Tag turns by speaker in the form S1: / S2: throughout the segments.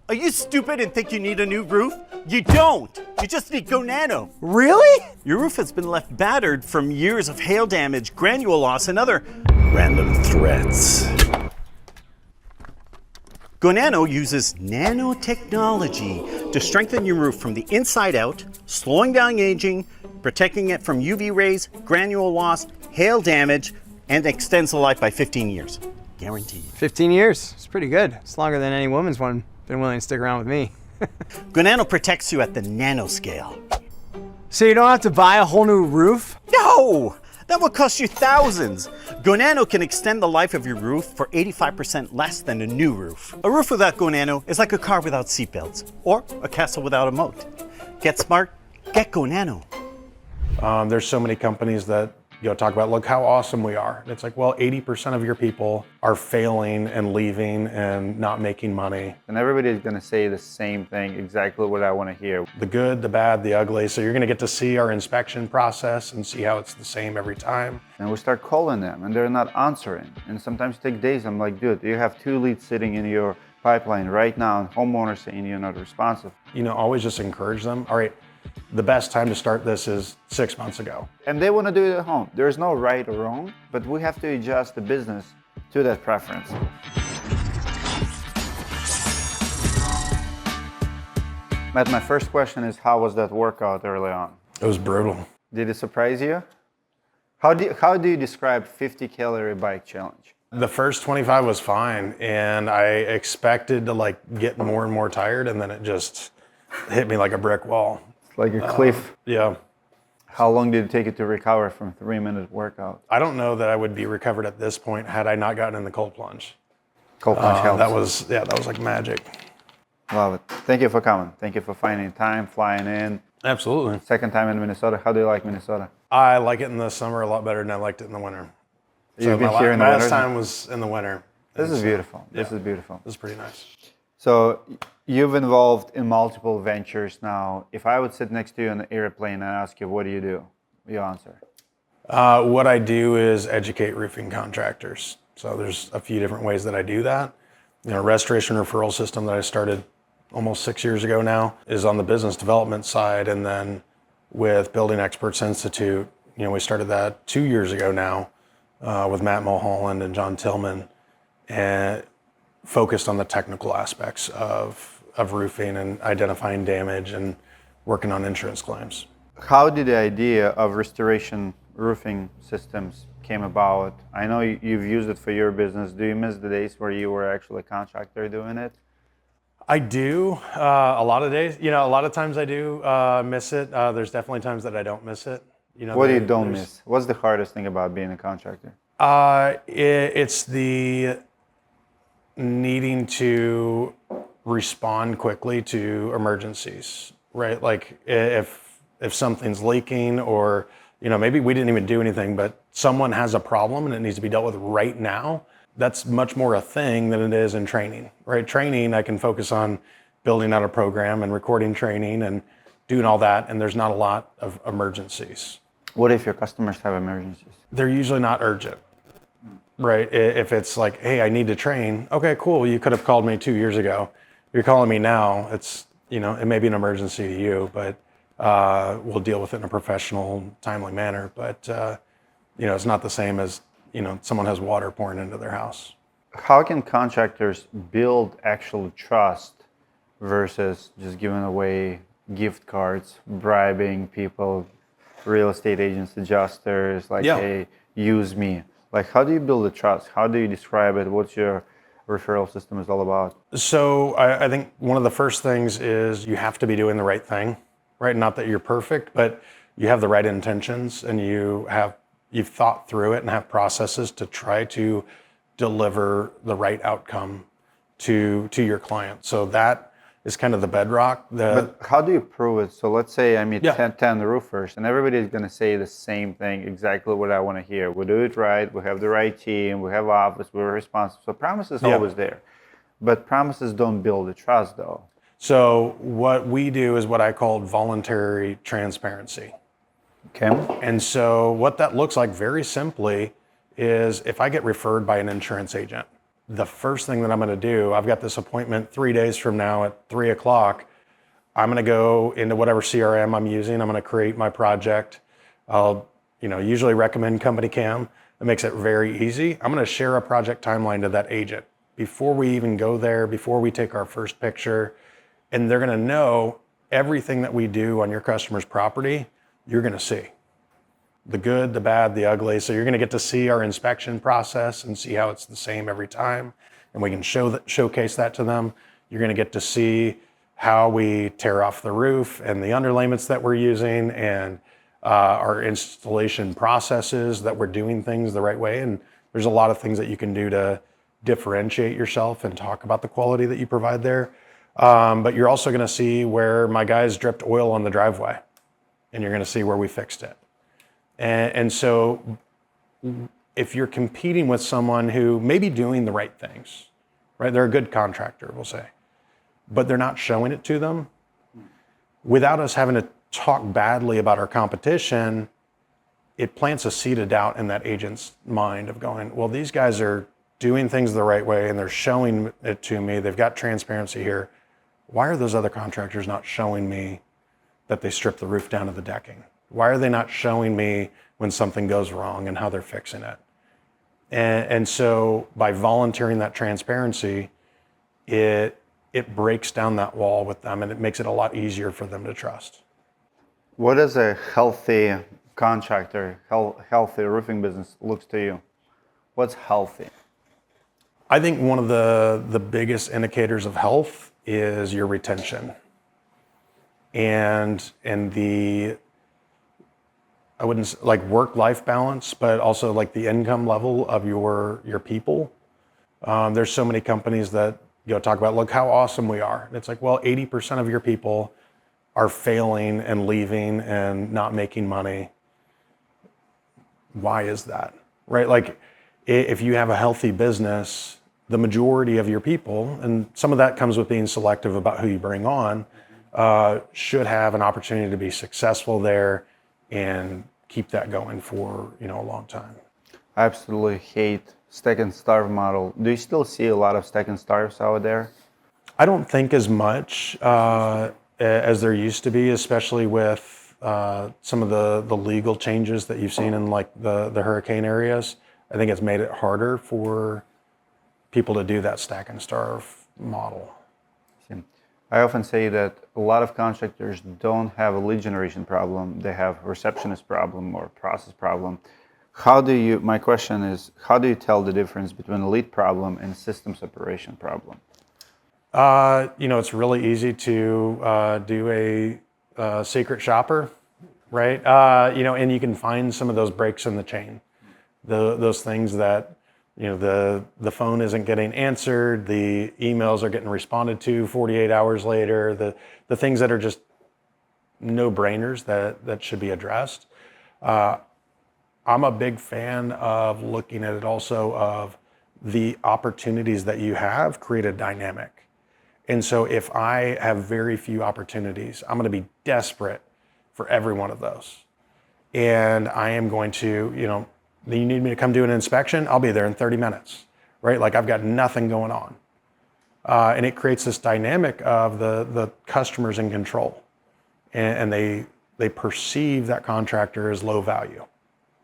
S1: Are you stupid and think you need a new roof? You don't! You just need GoNano.
S2: Really?
S1: Your roof has been left battered from years of hail damage, granule loss, and other random threats. GoNano uses nanotechnology to strengthen your roof from the inside out, slowing down aging, protecting it from UV rays, granule loss, hail damage, and extends the life by 15 years. Guaranteed.
S2: 15 years. It's pretty good. It's longer than any woman's one been willing to stick around with me.
S1: GoNano protects you at the nanoscale.
S2: So you don't have to buy a whole new roof?
S1: No! That would cost you thousands. GoNano can extend the life of your roof for 85% less than a new roof. A roof without GoNano is like a car without seatbelts, or a castle without a moat. Get smart, get GoNano.
S3: There's so many companies that talk about, look how awesome we are. And it's like, well, 80% of your people are failing and leaving and not making money.
S4: And everybody's gonna say the same thing, exactly what I wanna hear.
S3: The good, the bad, the ugly. So you're gonna get to see our inspection process and see how it's the same every time.
S4: And we start calling them and they're not answering. And sometimes it takes days. I'm like, dude, you have 2 leads sitting in your pipeline right now and homeowners saying you're not responsive.
S3: Always just encourage them. All right, the best time to start this is 6 months ago.
S4: And they want to do it at home. There's no right or wrong, but we have to adjust the business to that preference. Matt, my first question is, how was that workout early on?
S3: It was brutal.
S4: Did it surprise you? How do you describe 50-calorie bike challenge?
S3: The first 25 was fine, and I expected to get more and more tired, and then it just hit me like a brick wall.
S4: Like a cliff.
S3: Yeah.
S4: How long did it take you to recover from a 3-minute workout?
S3: I don't know that I would be recovered at this point had I not gotten in the cold plunge.
S4: Cold plunge helps.
S3: That was like magic.
S4: Love it. Thank you for coming. Thank you for finding time, flying in.
S3: Absolutely.
S4: Second time in Minnesota. How do you like Minnesota?
S3: I like it in the summer a lot better than I liked it in the winter.
S4: You've been here in the winter?
S3: Last time was in the winter.
S4: This is beautiful.
S3: Yeah,
S4: this is beautiful.
S3: This is pretty nice.
S4: So you've involved in multiple ventures now. If I would sit next to you on the airplane and ask you, what do? You answer.
S3: What I do is educate roofing contractors. So there's a few different ways that I do that. Restoration referral system that I started almost 6 years ago now is on the business development side. And then with Building Experts Institute, we started that 2 years ago now with Matt Mulholland and John Tillman, and focused on the technical aspects of roofing and identifying damage and working on insurance claims.
S4: How did the idea of restoration roofing systems came about? I know you've used it for your business. Do you miss the days where you were actually a contractor doing it?
S3: I do. A lot of days. A lot of times I do miss it. There's definitely times that I don't miss it.
S4: What do you don't miss? What's the hardest thing about being a contractor?
S3: It's the needing to respond quickly to emergencies, right? Like if something's leaking, or maybe we didn't even do anything, but someone has a problem and it needs to be dealt with right now. That's much more a thing than it is in training, right? Training, I can focus on building out a program and recording training and doing all that, and there's not a lot of emergencies.
S4: What if your customers have emergencies?
S3: They're usually not urgent, right? If it's like, hey, I need to train, okay, cool, you could have called me 2 years ago. You're calling me now, it's, it may be an emergency to you, but we'll deal with it in a professional, timely manner. But, it's not the same as, someone has water pouring into their house.
S4: How can contractors build actual trust versus just giving away gift cards, bribing people, real estate agents, adjusters, hey, use me? How do you build the trust? How do you describe it? What's your referral system is all about?
S3: So I think one of the first things is you have to be doing the right thing, right? Not that you're perfect, but you have the right intentions and you've thought through it and have processes to try to deliver the right outcome to your client. So that is kind of the bedrock.
S4: But how do you prove it? So let's say I meet 10 roofers and everybody's going to say the same thing, exactly what I want to hear. We do it right. We have the right team. We have office. We're responsible. So promise is always there. But promises don't build the trust, though.
S3: So what we do is what I call voluntary transparency.
S4: Okay.
S3: And so what that looks like very simply is if I get referred by an insurance agent, the first thing that I'm going to do, I've got this appointment 3 days from now at 3 o'clock. I'm going to go into whatever CRM I'm using. I'm going to create my project. I'll, usually recommend Company Cam. It makes it very easy. I'm going to share a project timeline to that agent before we even go there, before we take our first picture. And they're going to know everything that we do on your customer's property, you're going to see. The good, the bad, the ugly. So you're going to get to see our inspection process and see how it's the same every time. And we can showcase that to them. You're going to get to see how we tear off the roof and the underlayments that we're using, and our installation processes, that we're doing things the right way. And there's a lot of things that you can do to differentiate yourself and talk about the quality that you provide there. But you're also going to see where my guys dripped oil on the driveway, and you're going to see where we fixed it. And so if you're competing with someone who may be doing the right things, right? They're a good contractor, we'll say, but they're not showing it to them. Without us having to talk badly about our competition, it plants a seed of doubt in that agent's mind of going, well, these guys are doing things the right way and they're showing it to me. They've got transparency here. Why are those other contractors not showing me that they stripped the roof down to the decking? Why are they not showing me when something goes wrong and how they're fixing it? And so by volunteering that transparency, it breaks down that wall with them, and it makes it a lot easier for them to trust.
S4: What does a healthy contractor, healthy roofing business looks to you? What's healthy?
S3: I think one of the biggest indicators of health is your retention and the, I wouldn't like work-life balance, but also like the income level of your people. There's so many companies that talk about, look how awesome we are. And it's like, well, 80% of your people are failing and leaving and not making money. Why is that? Right? Like if you have a healthy business, the majority of your people, and some of that comes with being selective about who you bring on, should have an opportunity to be successful there and keep that going for a long time.
S4: I absolutely hate stack and starve model. Do you still see a lot of stack and starves out there?
S3: I don't think as much as there used to be, especially with some of the legal changes that you've seen in like the hurricane areas. I think it's made it harder for people to do that stack and starve model.
S4: I often say that a lot of contractors don't have a lead generation problem. They have a receptionist problem or process problem. My question is, how do you tell the difference between a lead problem and system separation problem?
S3: It's really easy to do a secret shopper, right? And you can find some of those breaks in the chain, those things that, the phone isn't getting answered, the emails are getting responded to 48 hours later, the things that are just no-brainers that should be addressed. I'm a big fan of looking at it also of the opportunities that you have create a dynamic. And so if I have very few opportunities, I'm going to be desperate for every one of those. And I am going to, you need me to come do an inspection? I'll be there in 30 minutes, right? Like I've got nothing going on. And it creates this dynamic of the customers in control. And they perceive that contractor as low value,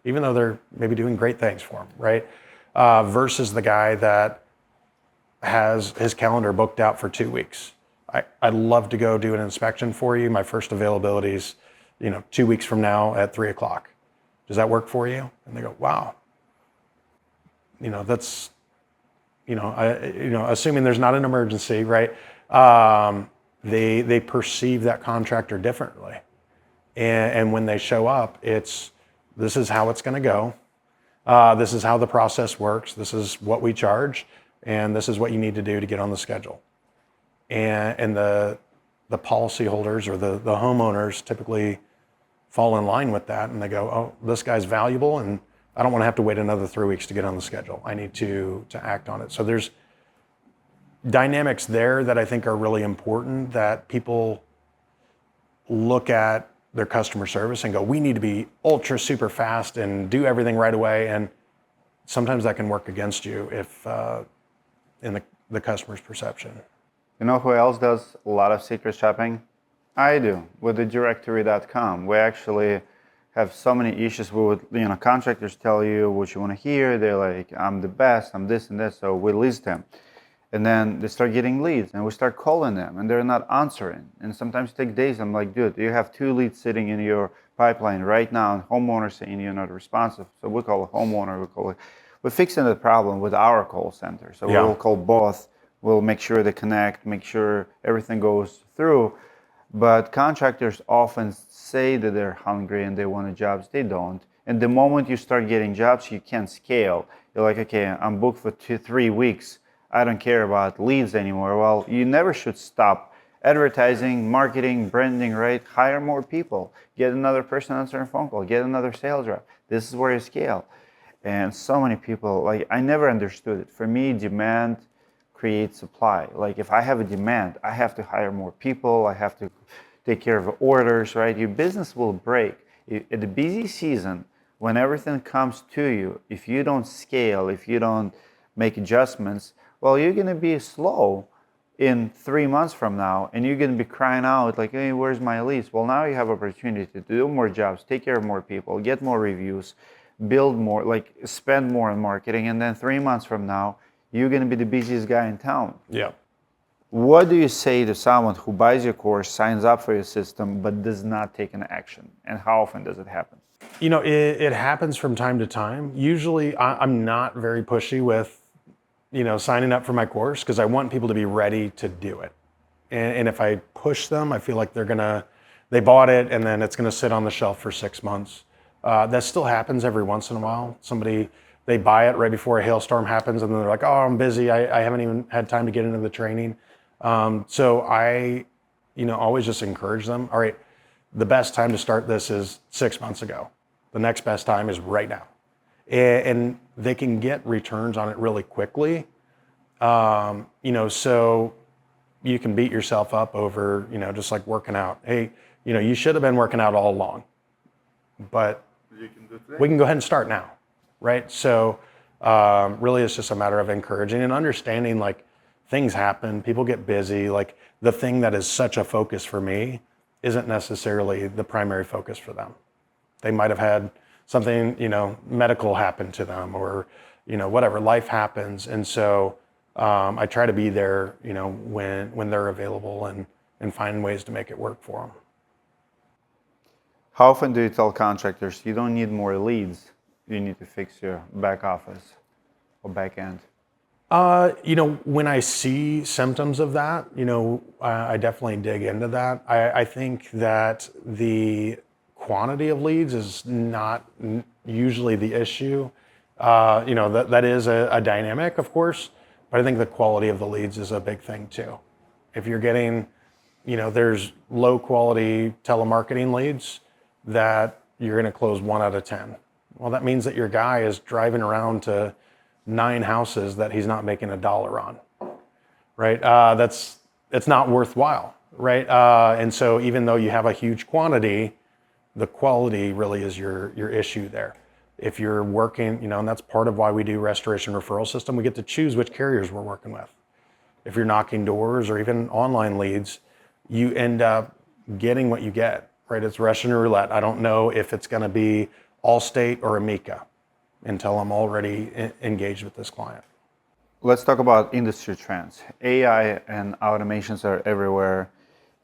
S3: even though they're maybe doing great things for them, right? Versus the guy that has his calendar booked out for 2 weeks. I'd love to go do an inspection for you. My first availability is, 2 weeks from now at 3 o'clock. Does that work for you? And they go, wow. That's, assuming there's not an emergency, right? They perceive that contractor differently. And when they show up, this is how it's going to go. This is how the process works. This is what we charge. And this is what you need to do to get on the schedule. And the policyholders or the homeowners typically fall in line with that, and they go, oh, this guy's valuable, and I don't want to have to wait another 3 weeks to get on the schedule. I need to act on it. So there's dynamics there that I think are really important, that people look at their customer service and go, we need to be ultra super fast and do everything right away. And sometimes that can work against you in the customer's perception.
S4: You know who else does a lot of secret shopping? I do, with the directory.com. We actually have so many issues with, contractors tell you what you want to hear. They're like, I'm the best, I'm this and this, so we list them. And then they start getting leads, and we start calling them, and they're not answering. And sometimes it takes days. I'm like, dude, you have 2 leads sitting in your pipeline right now, and homeowner saying you're not responsive. So we call a homeowner, we're fixing the problem with our call center. So
S3: Yeah.
S4: we'll call both. We'll make sure they connect, make sure everything goes through. But contractors often say that they're hungry and they want jobs. They don't. And the moment you start getting jobs, you can't scale. You're like, okay, I'm booked for 2-3 weeks. I don't care about leads anymore. Well, you never should stop advertising, marketing, branding, right? Hire more people. Get another person answering a phone call. Get another sales rep. This is where you scale. And so many people, like, I never understood it. For me, demand creates supply. Like, if I have a demand, I have to hire more people. I have to take care of orders, right? Your business will break. At the busy season, when everything comes to you, if you don't scale, if you don't make adjustments, well, you're going to be slow in 3 months from now, and you're going to be crying out like, hey, where's my leads? Well, now you have opportunity to do more jobs, take care of more people, get more reviews, build more, like spend more on marketing, and then 3 months from now, you're going to be the busiest guy in town.
S3: Yeah.
S4: What do you say to someone who buys your course, signs up for your system, but does not take an action? And how often does it happen?
S3: It happens from time to time. Usually I'm not very pushy with, signing up for my course, because I want people to be ready to do it. And if I push them, I feel like they bought it and then it's going to sit on the shelf for 6 months. That still happens every once in a while. They buy it right before a hailstorm happens and then they're like, oh, I'm busy. I haven't even had time to get into the training. So I, always just encourage them. All right, the best time to start this is 6 months ago. The next best time is right now. And they can get returns on it really quickly. So you can beat yourself up over, just like working out. Hey, you should have been working out all along, but we can go ahead and start now, right? So really it's just a matter of encouraging and understanding, like, things happen, people get busy. Like, the thing that is such a focus for me isn't necessarily the primary focus for them. They might have had something, medical happen to them, or, whatever, life happens. And so I try to be there, when they're available and find ways to make it work for them.
S4: How often do you tell contractors you don't need more leads, you need to fix your back office or back end?
S3: When I see symptoms of that, I definitely dig into that. I think that the quantity of leads is not usually the issue. That is a dynamic, of course, but I think the quality of the leads is a big thing too. If you're getting, there's low quality telemarketing leads that you're going to close 1 out of 10. Well, that means that your guy is driving around to 9 houses that he's not making $1 on, right? It's not worthwhile, right? And so even though you have a huge quantity, the quality really is your issue there. If you're working, and that's part of why we do restoration referral system, we get to choose which carriers we're working with. If you're knocking doors or even online leads, you end up getting what you get, right? It's Russian roulette. I don't know if it's going to be Allstate or Amica until I'm already engaged with this client.
S4: Let's talk about industry trends. AI and automations are everywhere.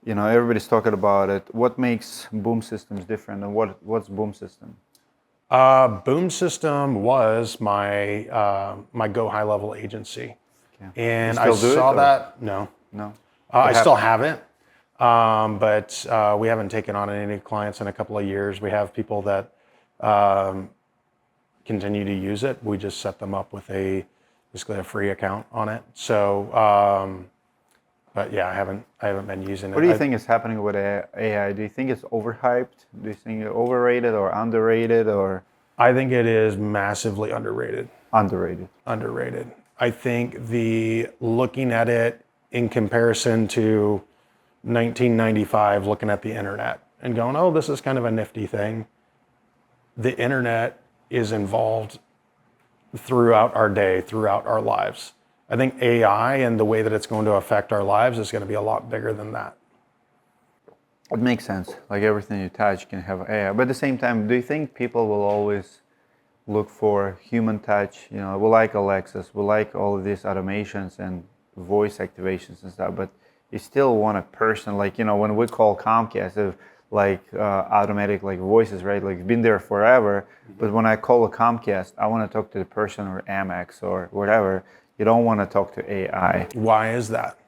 S4: Everybody's talking about it. What makes Boom Systems different, and what's Boom System?
S3: Boom System was my Go High Level agency, okay. And I saw that. No. I still have it, but we haven't taken on any clients in a couple of years. We have people that continue to use it. We just set them up with basically a free account on it. So, but yeah, I haven't been using it.
S4: What do you think is happening with AI? Do you think it's overhyped? Do you think it's overrated or underrated, or?
S3: I think it is massively underrated.
S4: Underrated.
S3: I think looking at it in comparison to 1995, looking at the internet and going, oh, this is kind of a nifty thing. The internet is involved throughout our day, throughout our lives. I think AI and the way that it's going to affect our lives is going to be a lot bigger than that.
S4: It makes sense. Like everything you touch can have AI. But at the same time, do you think people will always look for human touch? You know, we like Alexas, we like all of these automations and voice activations and stuff, but you still want a person, like, you know, when we call Comcast, automatic like voices, right? Like, been there forever. But when I call a Comcast, I want to talk to the person, or Amex or whatever. You don't want to talk to AI.
S3: Why is that?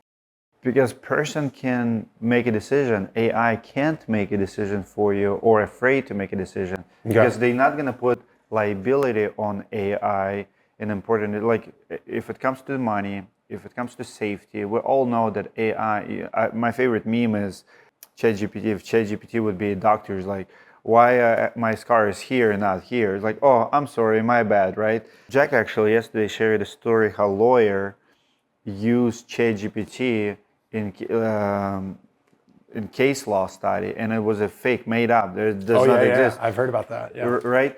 S4: Because person can make a decision. AI can't make a decision for you, or afraid to make a decision.
S3: Okay.
S4: Because they're not going to put liability on AI. And important, like if it comes to the money, if it comes to safety, we all know that AI, my favorite meme is ChatGPT. If ChatGPT would be a doctor, it's like, why my scar is here and not here? It's like, oh, I'm sorry, my bad, right? Jack actually yesterday shared a story how lawyer used ChatGPT in case law study, and it was a fake, made up. There does not exist.
S3: I've heard about that. Yeah.
S4: Right?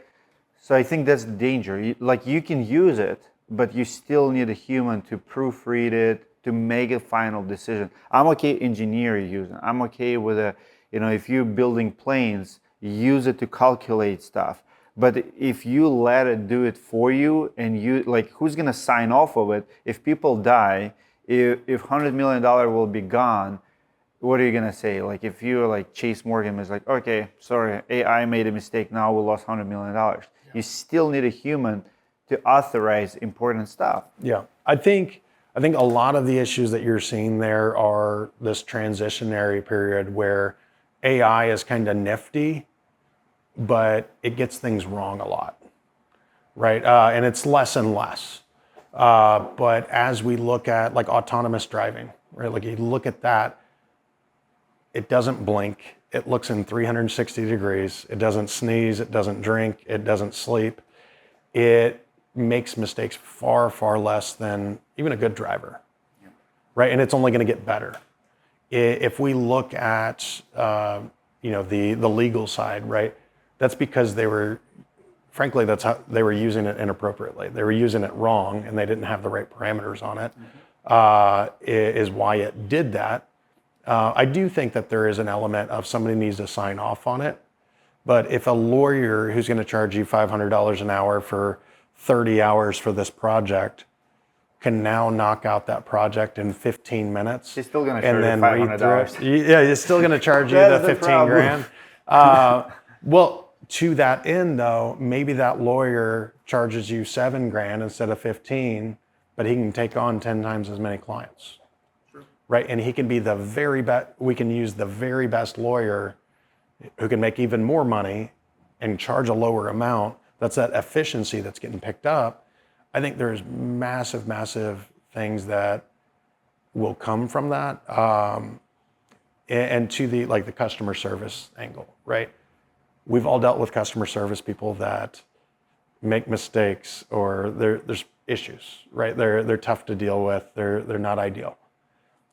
S4: So I think that's the danger. You can use it, but you still need a human to proofread it, to make a final decision. I'm okay engineer using. I'm okay with if you're building planes, use it to calculate stuff. But if you let it do it for you, and who's gonna sign off of it? If people die, if $100 million will be gone, what are you gonna say? Like, if you're like Chase Morgan is like, okay, sorry, AI made a mistake, now we lost $100 million. Yeah. You still need a human to authorize important stuff.
S3: Yeah, I think a lot of the issues that you're seeing there are this transitionary period where AI is kind of nifty, but it gets things wrong a lot, right? And it's less and less. But as we look at like autonomous driving, right? Like you look at that, it doesn't blink. It looks in 360 degrees. It doesn't sneeze. It doesn't drink. It doesn't sleep. It makes mistakes far, far less than even a good driver, right? And it's only going to get better. If we look at the legal side, right? That's because frankly, that's how they were using it inappropriately. They were using it wrong, and they didn't have the right parameters on it. Is why it did that. I do think that there is an element of somebody needs to sign off on it. But if a lawyer who's going to charge you $500 an hour for 30 hours for this project can now knock out that project in 15 minutes,
S4: he's still going to charge you $500.
S3: Yeah, he's still going to charge you the 15 grand. Well, to that end, though, maybe that lawyer charges you 7 grand instead of 15, but he can take on 10 times as many clients. Right, and he can be the very best. We can use the very best lawyer who can make even more money and charge a lower amount. That's that efficiency that's getting picked up. I think there's massive, massive things that will come from that. And to the customer service angle, right? We've all dealt with customer service people that make mistakes, or there's issues, right? They're tough to deal with. They're not ideal.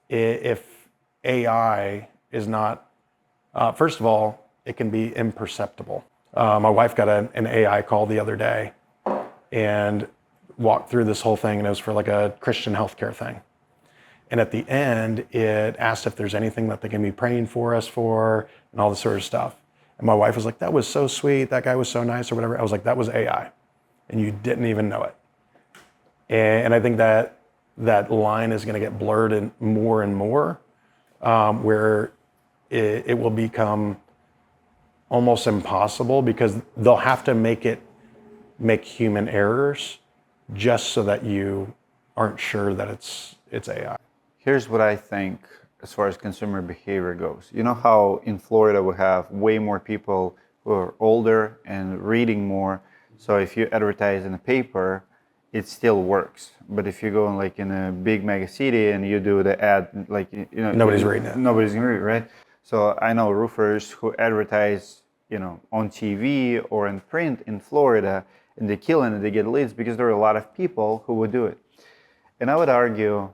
S3: If AI is not, first of all, it can be imperceptible. My wife got an AI call the other day and walked through this whole thing, and it was for like a Christian healthcare thing. And at the end, it asked if there's anything that they can be praying for us for, and all this sort of stuff. And my wife was like, that was so sweet, that guy was so nice, or whatever. I was like, that was AI, and you didn't even know it. And I think that line is going to get blurred in more and more, where it will become almost impossible, because they'll have to make human errors just so that you aren't sure that it's AI.
S4: Here's what I think as far as consumer behavior goes. You know how in Florida we have way more people who are older and reading more. So if you advertise in a paper, it still works. But if you go in a big mega city and you do the ad,
S3: nobody's reading it.
S4: Nobody's gonna read it, right? So I know roofers who advertise, on TV or in print in Florida, and they kill it and they get leads because there are a lot of people who would do it. And I would argue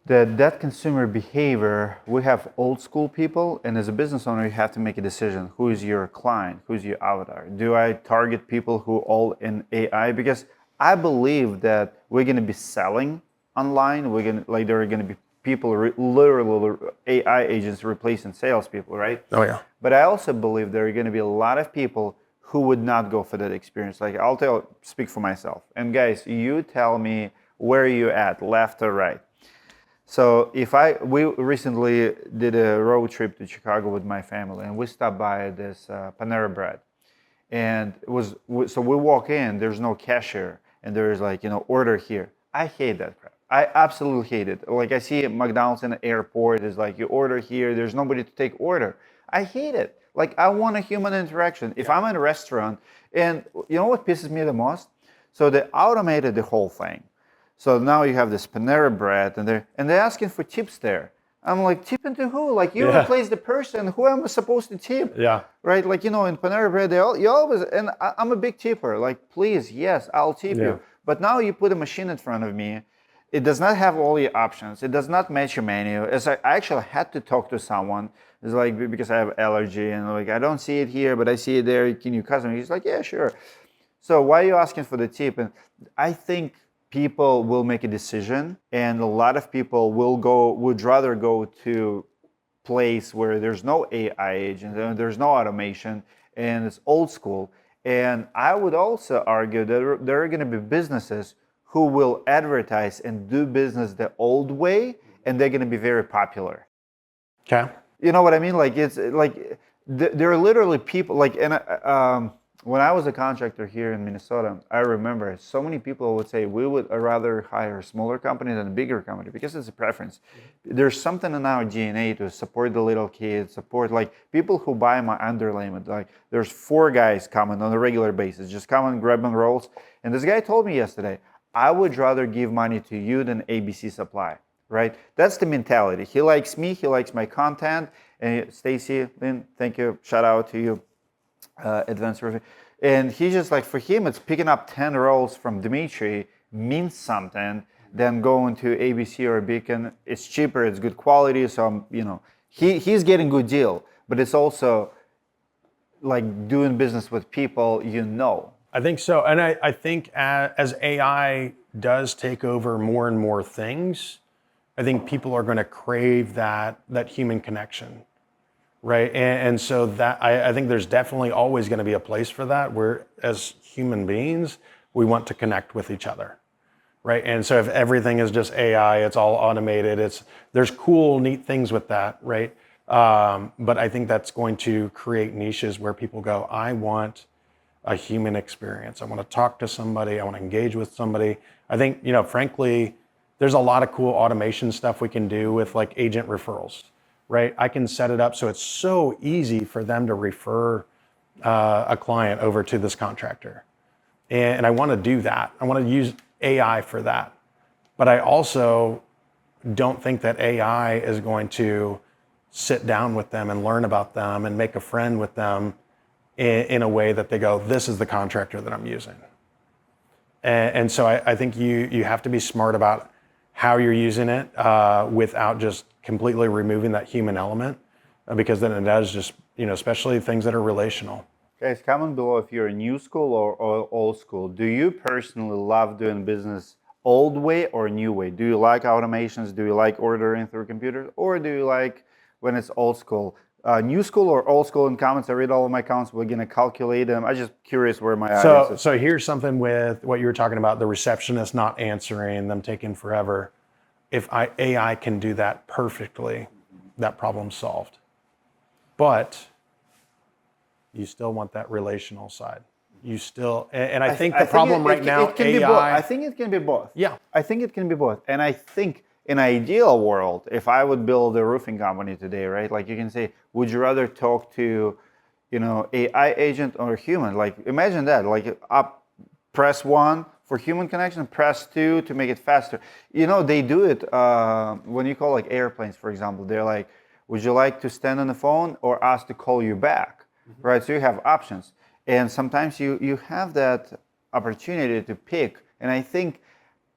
S4: that consumer behavior, we have old school people, and as a business owner, you have to make a decision. Who is your client? Who's your avatar? Do I target people who all in AI? Because I believe that we're going to be selling online. We're gonna like there are gonna be people literally AI agents replacing salespeople, right?
S3: Oh yeah.
S4: But I also believe there are going to be a lot of people who would not go for that experience. Like speak for myself. And guys, you tell me where you at, left or right. So we recently did a road trip to Chicago with my family, and we stopped by this Panera Bread. And so we walk in, there's no cashier, and there's like, order here. I hate that crap. I absolutely hate it. Like I see McDonald's in the airport, is like you order here, there's nobody to take order. I hate it. Like I want a human interaction. If I'm in a restaurant, and you know what pisses me the most? So they automated the whole thing. So now you have this Panera Bread, and they're asking for tips there. I'm like, tipping to who? Like you replace the person. Who am I supposed to tip?
S3: Yeah.
S4: Right. Like in Panera Bread, you always, and I'm a big tipper. Like, please, yes, I'll tip you. But now you put a machine in front of me. It does not have all the options. It does not match your menu. It's like I actually had to talk to someone. It's like because I have allergy and like I don't see it here, but I see it there. Can you custom? He's like, yeah, sure. So why are you asking for the tip? And I think people will make a decision, and a lot of people would rather go to place where there's no AI agent and there's no automation and it's old school. And I would also argue that there are going to be businesses who will advertise and do business the old way, and they're going to be very popular.
S3: Okay.
S4: You know what I mean? Like it's like there are literally people like, and when I was a contractor here in Minnesota, I remember so many people would say we would rather hire a smaller company than a bigger company because it's a preference. There's something in our DNA to support the little kids, support like people who buy my underlayment. Like there's 4 guys coming on a regular basis, just come and grab and rolls. And this guy told me yesterday, I would rather give money to you than ABC Supply, right? That's the mentality. He likes me, he likes my content. And Stacy, Lynn, thank you, shout out to you. Advanced review. And he's just like, for him, it's picking up 10 rolls from Dimitri means something than going to ABC or Beacon. It's cheaper, it's good quality. So, he's getting good deal, but it's also like doing business with people,
S3: I think so. And I think as AI does take over more and more things, I think people are going to crave that human connection. Right. And so that I think there's definitely always going to be a place for that where as human beings, we want to connect with each other. Right. And so if everything is just AI, it's all automated, there's cool, neat things with that. Right. But I think that's going to create niches where people go, I want a human experience. I want to talk to somebody. I want to engage with somebody. I think, frankly, there's a lot of cool automation stuff we can do with like agent referrals. Right, I can set it up so it's so easy for them to refer a client over to this contractor. And I want to do that. I want to use AI for that. But I also don't think that AI is going to sit down with them and learn about them and make a friend with them in a way that they go, this is the contractor that I'm using. And so I think you have to be smart about how you're using it without just completely removing that human element, because then it does just, especially things that are relational.
S4: Guys, comment below if you're new school or old school. Do you personally love doing business old way or new way? Do you like automations? Do you like ordering through computers? Or do you like when it's old school? New school or old school in comments. I read all of my comments. We're going to calculate them. I'm just curious where my audience is.
S3: So here's something with what you were talking about, the receptionist not answering, them taking forever. If AI can do that perfectly, that problem's solved. But you still want that relational side. You still, and I think the problem right now,
S4: it can be both. I think it can be both.
S3: Yeah.
S4: I think it can be both. And I think in an ideal world, if I would build a roofing company today, right? Like you can say, would you rather talk to, AI agent or human? Like imagine that, like press 1 for human connection, press 2 to make it faster. They do it when you call like airplanes, for example. They're like, would you like to stand on the phone or ask to call you back? Mm-hmm. Right? So you have options. And sometimes you have that opportunity to pick. And I think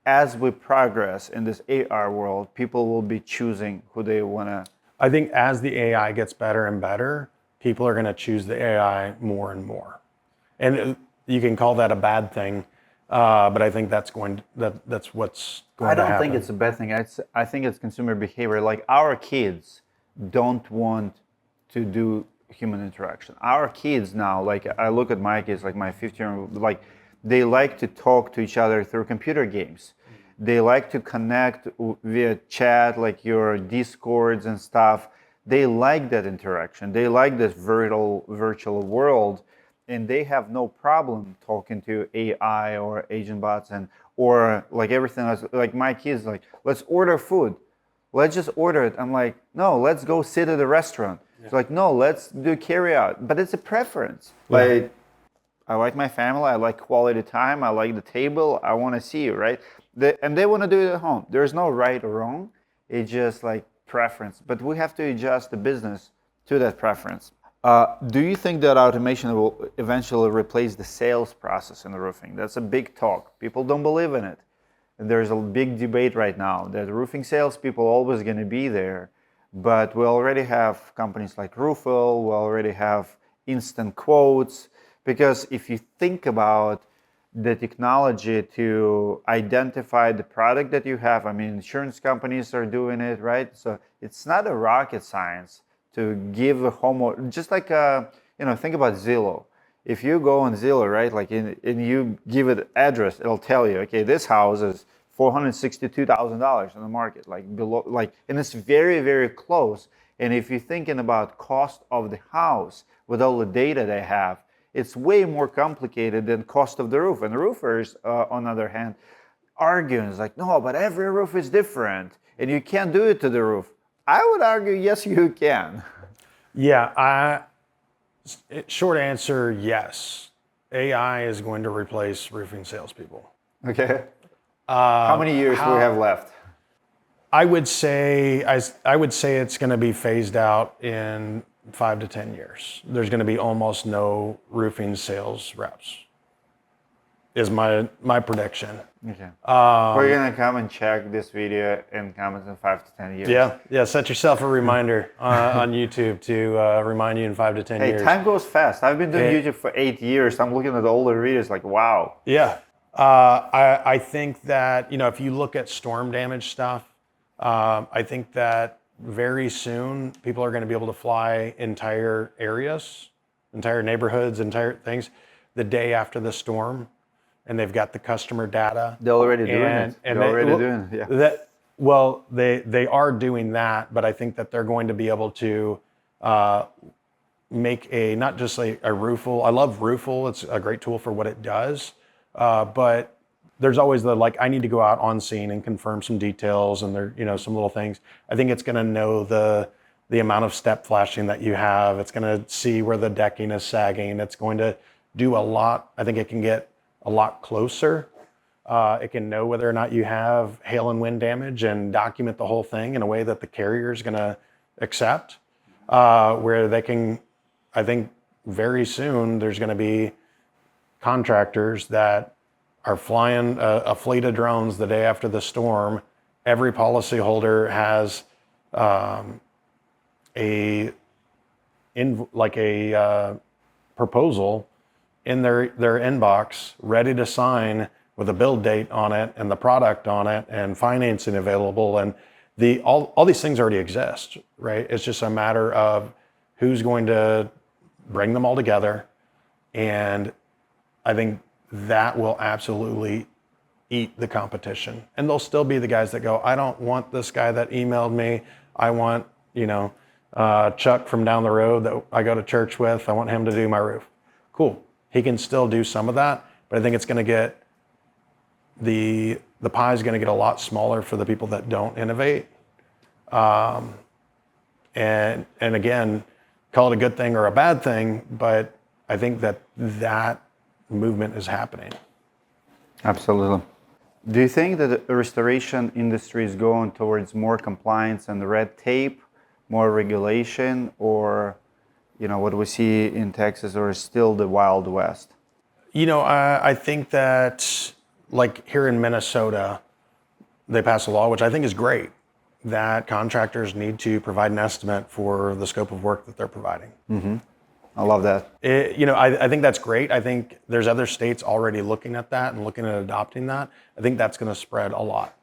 S4: as we progress in this AR world, people will be choosing who they want to.
S3: I think as the AI gets better and better, people are going to choose the AI more and more. And you can call that a bad thing. But I think that's what's going
S4: I
S3: to
S4: don't
S3: happen.
S4: think it's a bad thing. I think it's consumer behavior. Like our kids don't want to do human interaction. Our kids now, like I look at my kids, like my 15-year-old, like they like to talk to each other through computer games. They like to connect via chat, like your Discords and stuff. They like that interaction. They like this virtual world, and they have no problem talking to AI or agent bots or like everything else. Like my kids, like let's order food. Let's just order it. I'm like, no, let's go sit at a restaurant. It's like, no, let's do carry out. But it's a preference. Like, I like my family. I like quality time. I like the table. I want to see you, right? And they want to do it at home. There's no right or wrong. It's just like preference. But we have to adjust the business to that preference. Do you think that automation will eventually replace the sales process in the roofing? That's a big talk. People don't believe in it. And there's a big debate right now that roofing salespeople are always going to be there. But we already have companies like Roofel. We already have instant quotes. Because if you think about the technology to identify the product that you have, I mean, insurance companies are doing it, right? So it's not a rocket science to give a homeowner, just like, think about Zillow. If you go on Zillow, right, like and you give it address, it'll tell you, okay, this house is $462,000 in the market, like below, like, and it's very, very close. And if you're thinking about cost of the house with all the data they have, it's way more complicated than cost of the roof. And the roofers, on the other hand, arguing, it's like, no, but every roof is different, and you can't do it to the roof. I would argue, yes, you can.
S3: Yeah, short answer, yes. AI is going to replace roofing salespeople.
S4: Okay. How many years do we have left?
S3: I would say it's going to be phased out in 5 to 10 years. There's going to be almost no roofing sales reps. Is my prediction.
S4: Okay. We're gonna come and check this video in comments in 5 to 10 years.
S3: Yeah. Set yourself a reminder on YouTube to remind you in 5 to 10 years.
S4: Hey, time goes fast. I've been doing YouTube for 8 years. I'm looking at older videos like, wow.
S3: Yeah. I think that if you look at storm damage stuff, I think that very soon people are going to be able to fly entire areas, entire neighborhoods, entire things the day after the storm. And they've got the customer data.
S4: They're already doing it.
S3: They are doing that, but I think that they're going to be able to make not just a Roofel. I love Roofel. It's a great tool for what it does. But there's always I need to go out on scene and confirm some details and some little things. I think it's going to know the amount of step flashing that you have. It's going to see where the decking is sagging. It's going to do a lot. I think it can get a lot closer. It can know whether or not you have hail and wind damage and document the whole thing in a way that the carrier is going to accept. Where they can, I think very soon there's going to be contractors that are flying a fleet of drones the day after the storm. Every policyholder has a proposal in their inbox, ready to sign with a build date on it and the product on it and financing available. And all these things already exist, right? It's just a matter of who's going to bring them all together. And I think that will absolutely eat the competition. And there'll still be the guys that go, I don't want this guy that emailed me. I want, Chuck from down the road that I go to church with. I want him to do my roof. Cool. He can still do some of that, but I think it's going to get the pie is going to get a lot smaller for the people that don't innovate. And again, call it a good thing or a bad thing, but I think that movement is happening.
S4: Absolutely. Do you think that the restoration industry is going towards more compliance and red tape, more regulation, or what we see in Texas, or is still the Wild West?
S3: I think that like here in Minnesota, they passed a law, which I think is great, that contractors need to provide an estimate for the scope of work that they're providing.
S4: Mm-hmm. I love that.
S3: I think that's great. I think there's other states already looking at that and looking at adopting that. I think that's going to spread a lot.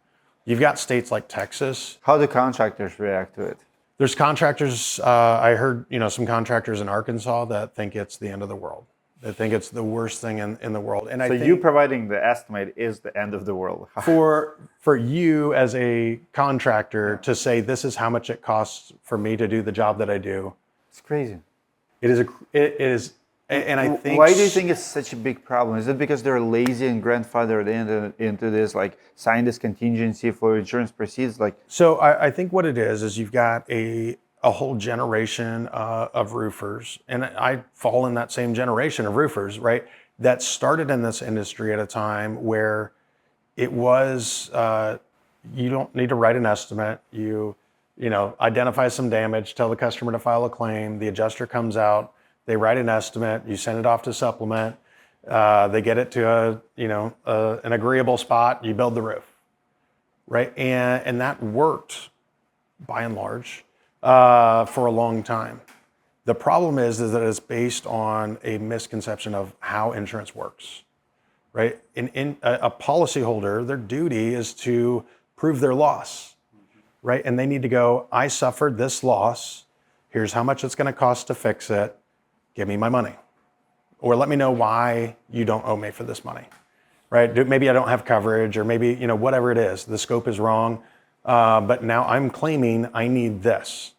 S3: You've got states like Texas.
S4: How do contractors react to it?
S3: There's contractors, I heard, some contractors in Arkansas that think it's the end of the world. They think it's the worst thing in the world. And
S4: So you providing the estimate is the end of the world.
S3: for you as a contractor to say this is how much it costs for me to do the job that I do.
S4: It's crazy.
S3: It is, and I think.
S4: Why do you think it's such a big problem? Is it because they're lazy and grandfathered into this, like sign this contingency for insurance proceeds?
S3: So I think what it is you've got a whole generation of roofers, and I fall in that same generation of roofers, right? That started in this industry at a time where it was you don't need to write an estimate. You identify some damage, tell the customer to file a claim. The adjuster comes out, they write an estimate, you send it off to supplement. They get it to an agreeable spot. You build the roof, right? And that worked by and large for a long time. The problem is that it's based on a misconception of how insurance works, right? A policyholder, their duty is to prove their loss, right? And they need to go, I suffered this loss. Here's how much it's going to cost to fix it. Give me my money. Or let me know why you don't owe me for this money, right? Maybe I don't have coverage, or maybe, whatever it is, the scope is wrong. But now I'm claiming I need this.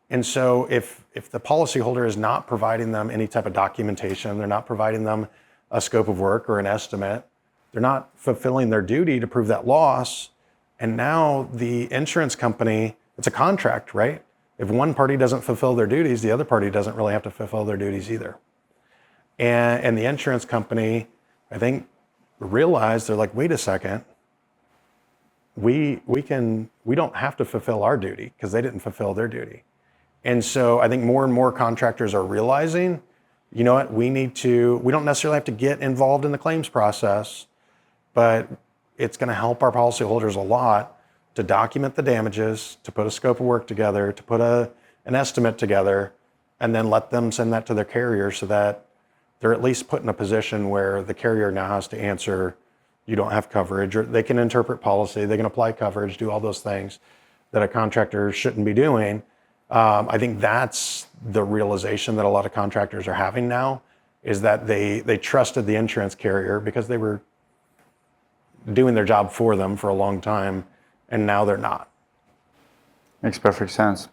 S3: And so if the policyholder is not providing them any type of documentation, they're not providing them a scope of work or an estimate, they're not fulfilling their duty to prove that loss. And now the insurance company, it's a contract, right? If one party doesn't fulfill their duties, the other party doesn't really have to fulfill their duties either. And the insurance company, I think, realized, they're like, wait a second, we don't have to fulfill our duty because they didn't fulfill their duty. And so I think more and more contractors are realizing, you know what, we don't necessarily have to get involved in the claims process, but it's going to help our policyholders a lot to document the damages, to put a scope of work together, to put an estimate together, and then let them send that to their carrier so that they're at least put in a position where the carrier now has to answer, you don't have coverage, or they can interpret policy, they can apply coverage, do all those things that a contractor shouldn't be doing. I think that's the realization that a lot of contractors are having now, is that they trusted the insurance carrier because they were doing their job for them for a long time, and now they're not.
S4: Makes perfect sense.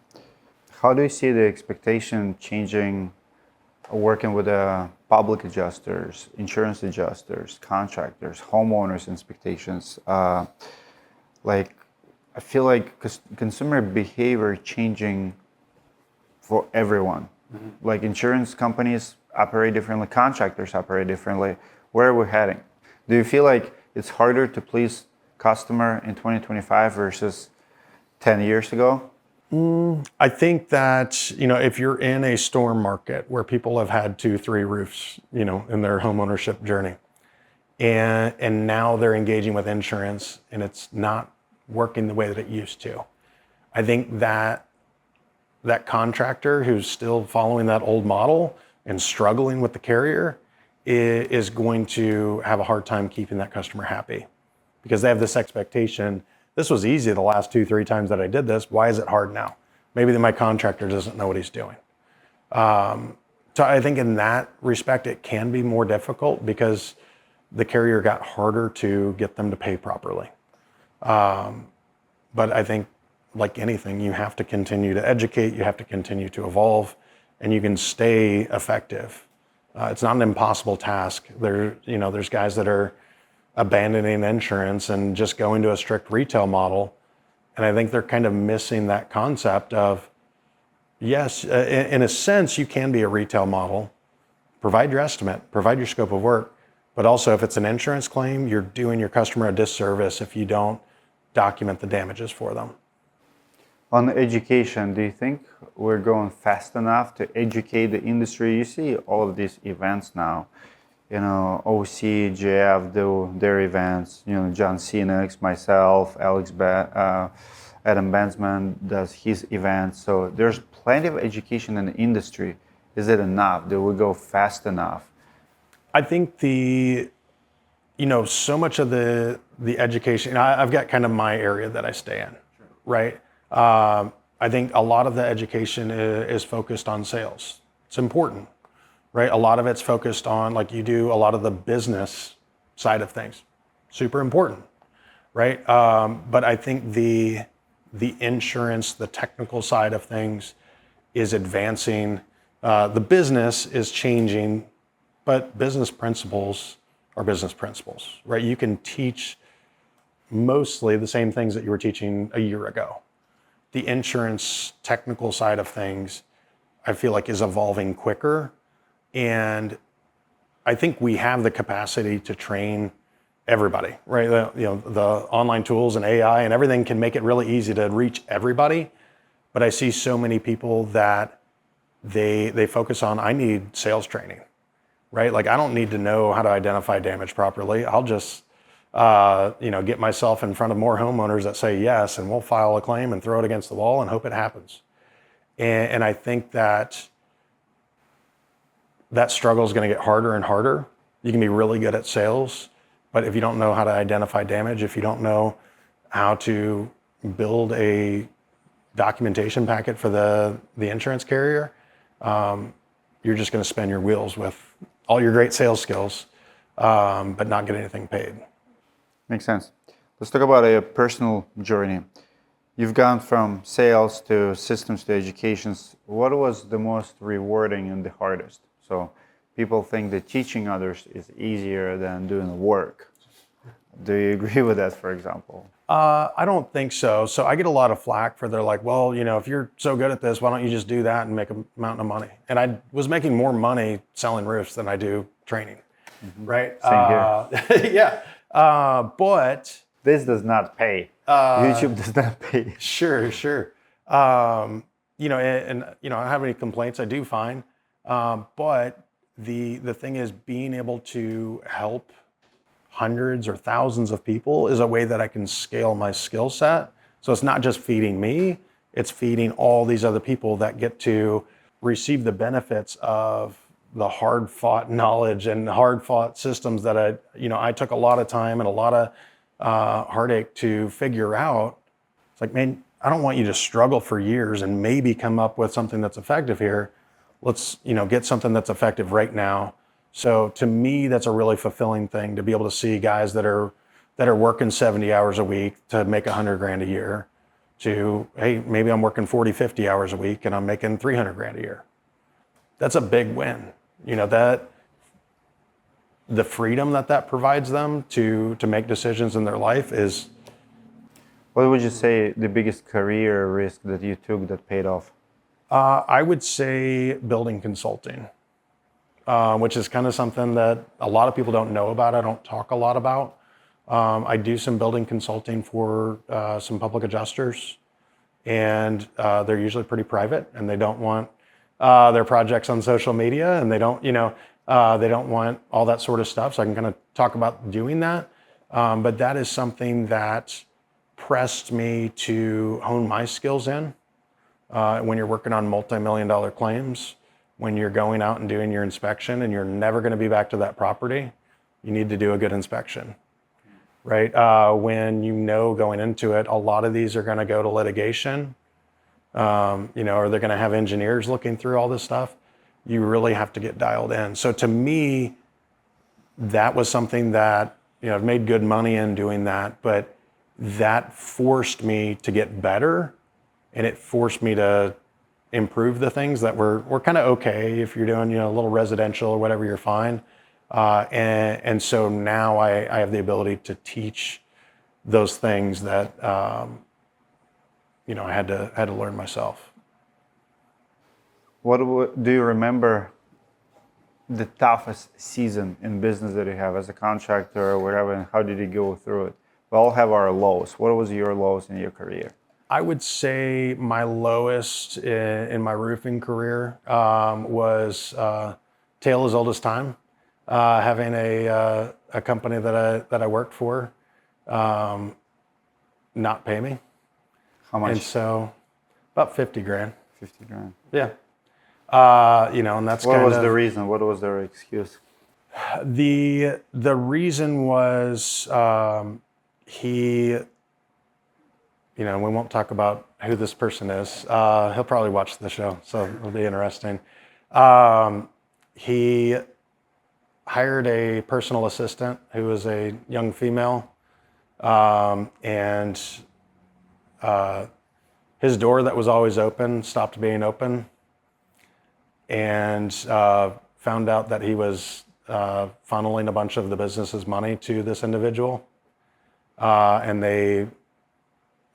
S4: How do you see the expectation changing working with public adjusters, insurance adjusters, contractors, homeowners expectations? I feel like consumer behavior changing for everyone. Mm-hmm. Like insurance companies operate differently, contractors operate differently. Where are we heading? Do you feel like it's harder to please customer in 2025 versus 10 years ago?
S3: I think that, if you're in a storm market where people have had 2-3 roofs, in their home ownership journey, and now they're engaging with insurance and it's not working the way that it used to, I think that contractor who's still following that old model and struggling with the carrier is going to have a hard time keeping that customer happy, because they have this expectation, this was easy the last 2-3 times that I did this, why is it hard now? Maybe my contractor doesn't know what he's doing. So I think in that respect, it can be more difficult because the carrier got harder to get them to pay properly. But I think, like anything, you have to continue to educate, you have to continue to evolve, and you can stay effective. It's not an impossible task. There's guys that are abandoning insurance and just going to a strict retail model. And I think they're kind of missing that concept of, yes, in a sense, you can be a retail model, provide your estimate, provide your scope of work, but also if it's an insurance claim, you're doing your customer a disservice if you don't document the damages for them.
S4: On education, do you think we're going fast enough to educate the industry? You see all of these events now. OC, JF do their events. John Cenax, myself, Adam Bensman does his events. So there's plenty of education in the industry. Is it enough? Do we go fast enough?
S3: I think so much of the education, I've got kind of my area that I stay in, right? I think a lot of the education is focused on sales. It's important, right? A lot of it's focused on, like you do, a lot of the business side of things. Super important, right? But I think the insurance, the technical side of things is advancing. The business is changing, but business principles are business principles, right? You can teach mostly the same things that you were teaching a year ago. The insurance technical side of things, I feel like, is evolving quicker. And I think we have the capacity to train everybody, right? The online tools and AI and everything can make it really easy to reach everybody. But I see so many people that they focus on, I need sales training, right? Like, I don't need to know how to identify damage properly. I'll just, get myself in front of more homeowners that say yes, and we'll file a claim and throw it against the wall and hope it happens. And I think that struggle is going to get harder and harder. You can be really good at sales, but if you don't know how to identify damage, if you don't know how to build a documentation packet for the insurance carrier, you're just going to spin your wheels with all your great sales skills, but not get anything paid.
S4: Makes sense. Let's talk about a personal journey. You've gone from sales to systems to educations. What was the most rewarding and the hardest? So people think that teaching others is easier than doing the work. Do you agree with that, for example?
S3: I don't think so. So I get a lot of flack for, they're like, well, if you're so good at this, why don't you just do that and make a mountain of money? And I was making more money selling roofs than I do training, right?
S4: Same here.
S3: Yeah. But
S4: this does not pay. YouTube does not pay.
S3: Sure. And I don't have any complaints. I do fine. But the thing is, being able to help hundreds or thousands of people is a way that I can scale my skill set. So it's not just feeding me, it's feeding all these other people that get to receive the benefits of the hard fought knowledge and hard fought systems that I took a lot of time and a lot of heartache to figure out. It's like, man, I don't want you to struggle for years and maybe come up with something that's effective here. Let's, get something that's effective right now. So to me, that's a really fulfilling thing, to be able to see guys that are working 70 hours a week to make $100,000 a year, to, hey, maybe I'm working 40, 50 hours a week and I'm making $300,000 a year. That's a big win. That the freedom that provides them to make decisions in their life is.
S4: What would you say the biggest career risk that you took that paid off?
S3: I would say building consulting, which is kind of something that a lot of people don't know about. I don't talk a lot about. I do some building consulting for some public adjusters, and they're usually pretty private, and they don't want their projects on social media, and they don't want all that sort of stuff. So I can kind of talk about doing that. But that is something that pressed me to hone my skills in. When you're working on multi-million-dollar claims, when you're going out and doing your inspection and you're never going to be back to that property, you need to do a good inspection, right? When going into it, a lot of these are going to go to litigation, or they're going to have engineers looking through all this stuff. You really have to get dialed in. So to me, that was something that, I've made good money in doing that, but that forced me to get better. And it forced me to improve the things that were kind of okay. If you're doing, a little residential or whatever, you're fine. And so now I have the ability to teach those things that, I had to learn myself.
S4: What do you remember the toughest season in business that you have as a contractor or whatever, and how did you go through it? We all have our lows. What was your lows in your career?
S3: I would say my lowest in my roofing career was tale as old as time. Having a company that I worked for not pay me.
S4: How much?
S3: And so about $50,000.
S4: $50,000.
S3: Yeah. And that's
S4: What
S3: kind
S4: was
S3: of
S4: the reason? What was their excuse?
S3: the reason was he. We won't talk about who this person is. He'll probably watch the show, so it'll be interesting. He hired a personal assistant who was a young female, and his door that was always open stopped being open, and found out that he was funneling a bunch of the business's money to this individual, and they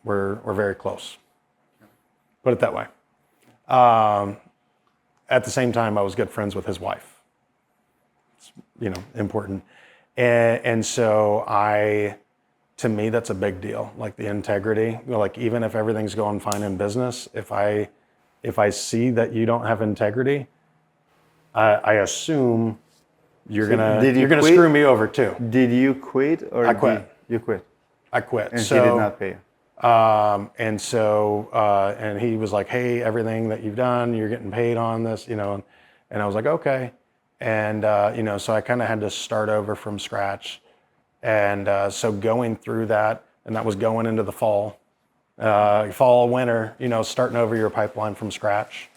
S3: were very close. Put it that way. At the same time, I was good friends with his wife. It's, important. And so to me, that's a big deal. Like the integrity, like even if everything's going fine in business, if I see that you don't have integrity, I assume you're gonna screw me over too.
S4: Did you quit or
S3: I quit.
S4: You quit?
S3: I quit.
S4: And he did not pay you.
S3: And he was like, hey, everything that you've done, you're getting paid on this, and I was like, okay. And, so I kind of had to start over from scratch. And so going through that, and that was going into the fall, winter, starting over your pipeline from scratch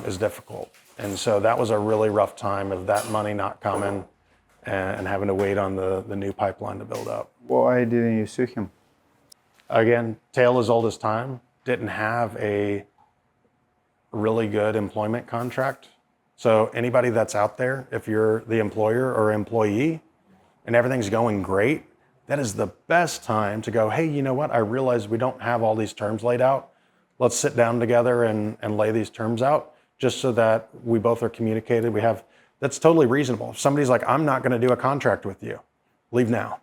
S3: is difficult. And so that was a really rough time of that money not coming and having to wait on the new pipeline to build up.
S4: Why didn't you sue him?
S3: Again, tale as old as time, didn't have a really good employment contract. So anybody that's out there, if you're the employer or employee and everything's going great, that is the best time to go, hey, you know what? I realize we don't have all these terms laid out. Let's sit down together and lay these terms out just so that we both are communicated. That's totally reasonable. If somebody's like, I'm not going to do a contract with you, leave now.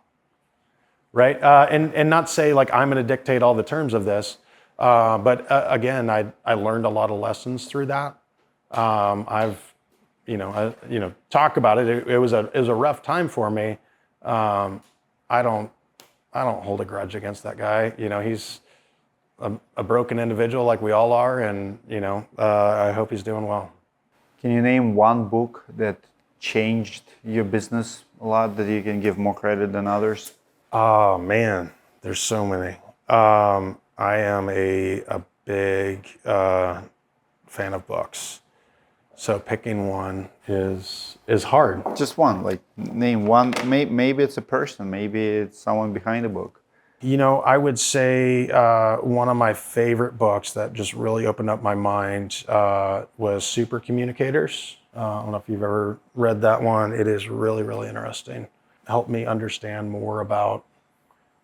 S3: Right? And not say like, I'm going to dictate all the terms of this. But again, I learned a lot of lessons through that. I've, talk about it. It was a rough time for me. I don't hold a grudge against that guy. He's a broken individual like we all are. And, I hope he's doing well.
S4: Can you name one book that changed your business a lot that you can give more credit than others?
S3: Oh man, there's so many. I am a big fan of books, so picking one is hard.
S4: Just one, like name one. Maybe it's a person, maybe it's someone behind the book.
S3: I would say one of my favorite books that just really opened up my mind was Super Communicators. I don't know if you've ever read that one. It is really, really interesting. Helped me understand more about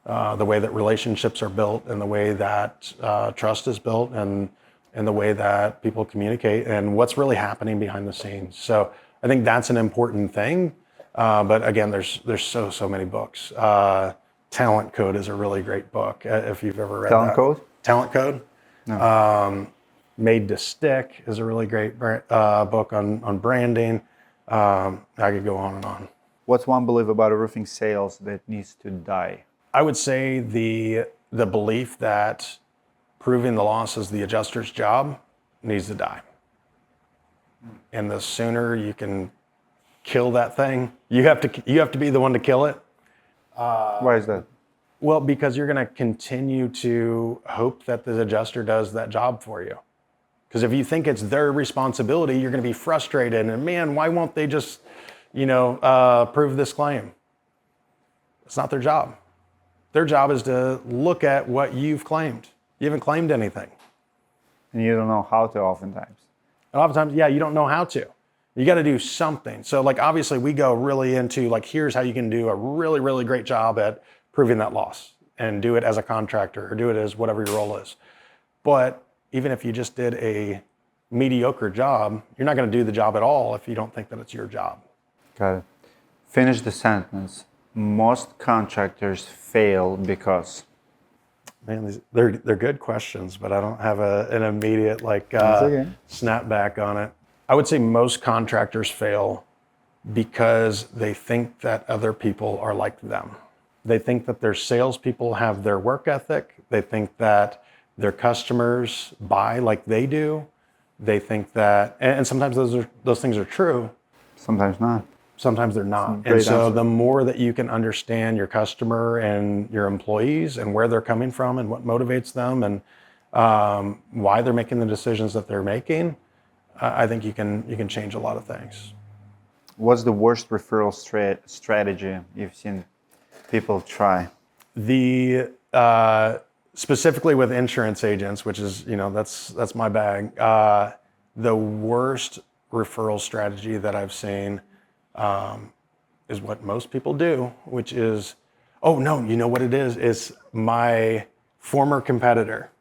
S3: the way that relationships are built and the way that trust is built and the way that people communicate and what's really happening behind the scenes. So I think that's an important thing. But again, there's so many books. Talent Code is a really great book if you've ever read
S4: Talent
S3: that.
S4: Code?
S3: Talent Code.
S4: No.
S3: Made to Stick is a really great book on branding. I could go on and on.
S4: What's one belief about roofing sales that needs to die?
S3: I would say the belief that proving the loss is the adjuster's job needs to die. And the sooner you can kill that thing, you have to be the one to kill it.
S4: Why is that?
S3: Well, because you're going to continue to hope that the adjuster does that job for you. Because if you think it's their responsibility, you're going to be frustrated. And man, why won't they just, prove this claim? It's not their job. Their job is to look at what you've claimed. You haven't claimed anything.
S4: And you don't know how to oftentimes.
S3: And oftentimes, yeah, you don't know how to. You got to do something. So like, obviously we go really into like, here's how you can do a really, really great job at proving that loss and do it as a contractor or do it as whatever your role is. But even if you just did a mediocre job, you're not going to do the job at all if you don't think that it's your job.
S4: Got it. Finish the sentence. Most contractors fail because.
S3: Man, they're good questions, but I don't have an immediate snapback on it. I would say most contractors fail because they think that other people are like them. They think that their salespeople have their work ethic. They think that their customers buy like they do. they think that, and sometimes those things are true,
S4: Sometimes not.
S3: sometimes they're not.
S4: Great
S3: And so
S4: answer.
S3: the more that you can understand your customer and your employees and where they're coming from and what motivates them and why they're making the decisions that they're making, I think you can change a lot of things.
S4: What's the worst referral strategy you've seen people try?
S3: The specifically with insurance agents, which is that's my bag. The worst referral strategy that I've seen is what most people do, which is, oh no, you know what it is? It's my former competitor.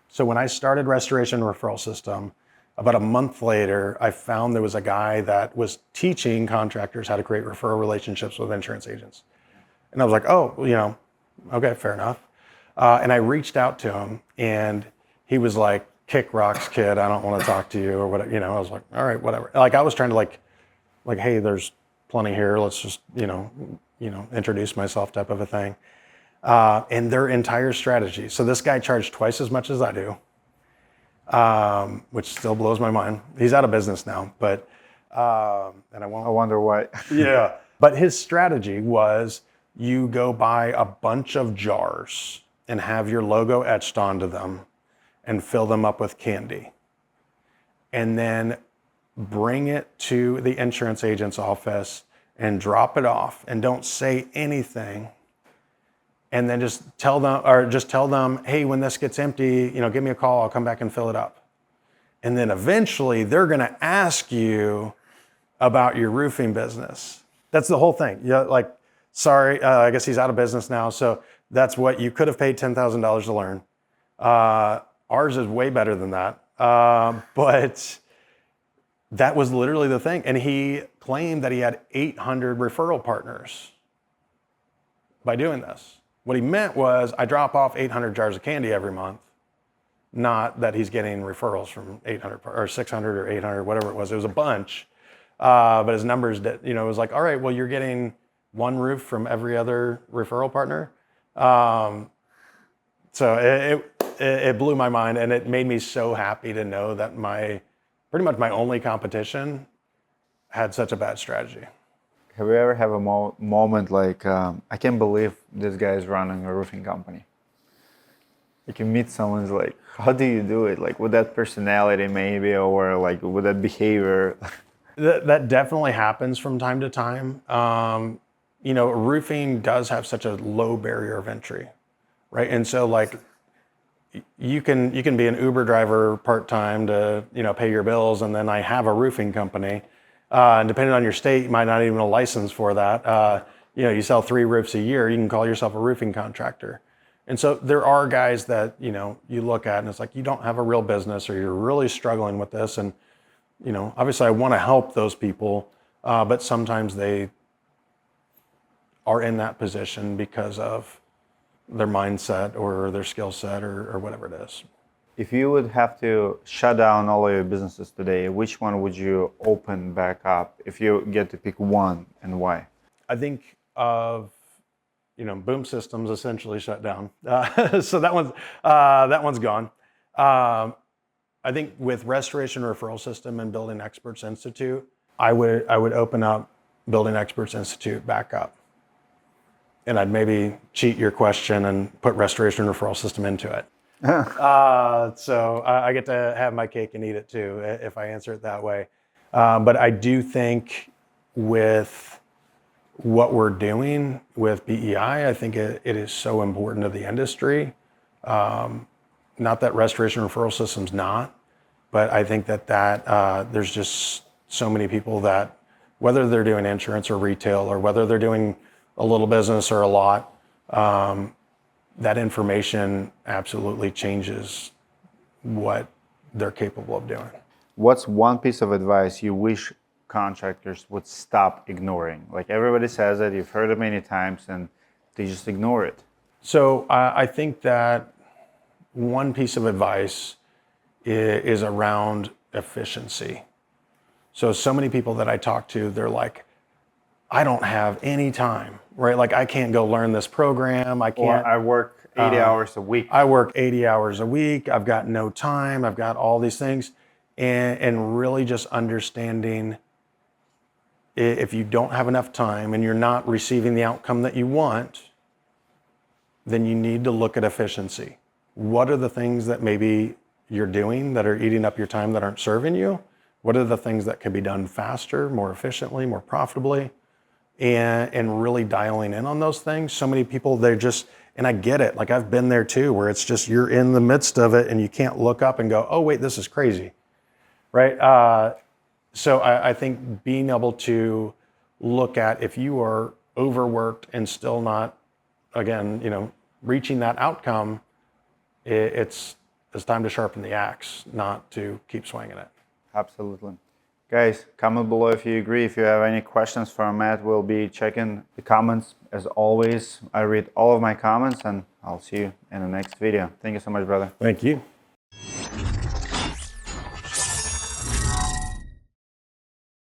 S3: So when I started Restoration Referral System, about a month later, I found there was a guy that was teaching contractors how to create referral relationships with insurance agents. And I was like, oh, okay, fair enough. And I reached out to him and he was like, kick rocks, kid. I don't want to talk to you or whatever. I was like, all right, whatever. Like I was trying to like, hey, there's plenty here. Let's just, introduce myself type of a thing. And their entire strategy. So this guy charged twice as much as I do, which still blows my mind. He's out of business now, but, and I won't.
S4: I wonder why.
S3: Yeah. But his strategy was you go buy a bunch of jars and have your logo etched onto them and fill them up with candy. And then bring it to the insurance agent's office and drop it off and don't say anything. And then just tell them, hey, when this gets empty, give me a call, I'll come back and fill it up. And then eventually they're gonna ask you about your roofing business. That's the whole thing. Sorry, I guess he's out of business now. So that's what you could have paid $10,000 to learn. Ours is way better than that. But that was literally the thing. And he claimed that he had 800 referral partners by doing this. What he meant was I drop off 800 jars of candy every month, not that he's getting referrals from 800 or 600 or 800, whatever it was. It was a bunch. But his numbers, it was like, all right, well, you're getting one roof from every other referral partner. So it blew my mind, and it made me so happy to know that pretty much my only competition had such a bad strategy.
S4: Have you ever have a moment like, I can't believe this guy is running a roofing company? Like you meet someone's like, how do you do it? Like with that personality maybe, or like with that behavior?
S3: That definitely happens from time to time. Roofing does have such a low barrier of entry, right? And so like you can be an Uber driver part-time to, pay your bills, and then I have a roofing company. And depending on your state, you might not even have a license for that. You sell 3 roofs a year, you can call yourself a roofing contractor. And so there are guys that, you look at and it's like, you don't have a real business or you're really struggling with this. And, obviously I want to help those people, but sometimes they are in that position because of their mindset or their skill set or whatever it is.
S4: If you would have to shut down all of your businesses today, which one would you open back up if you get to pick one, and why?
S3: I think of, Boom Systems essentially shut down. So that one's gone. I think with Restoration Referral System and Building Experts Institute, I would open up Building Experts Institute back up. And I'd maybe cheat your question and put Restoration Referral System into it. So I get to have my cake and eat it too, if I answer it that way. But I do think with what we're doing with BEI, I think it is so important to the industry. Not that Restoration Referral System's not, but I think that there's just so many people that, whether they're doing insurance or retail, or whether they're doing a little business or a lot, that information absolutely changes what they're capable of doing.
S4: What's one piece of advice you wish contractors would stop ignoring? Like everybody says it, you've heard it many times, and they just ignore it.
S3: So I think that one piece of advice is around efficiency. So many people that I talk to, they're like, I don't have any time, right? Like I can't go learn this program. I can't.
S4: Or I work 80 hours a week.
S3: I work 80 hours a week. I've got no time. I've got all these things. and really just understanding if you don't have enough time and you're not receiving the outcome that you want, then you need to look at efficiency. What are the things that maybe you're doing that are eating up your time that aren't serving you? What are the things that can be done faster, more efficiently, more profitably? And really dialing in on those things. So many people, they're just, and I get it, like I've been there too, where it's just you're in the midst of it and you can't look up and go, oh wait, this is crazy, right? So I think being able to look at if you are overworked and still not, again, reaching that outcome, it's time to sharpen the axe, not to keep swinging it.
S4: Absolutely. Guys, comment below if you agree. If you have any questions for Matt, we'll be checking the comments. As always, I read all of my comments, and I'll see you in the next video. Thank you so much, brother.
S3: Thank you.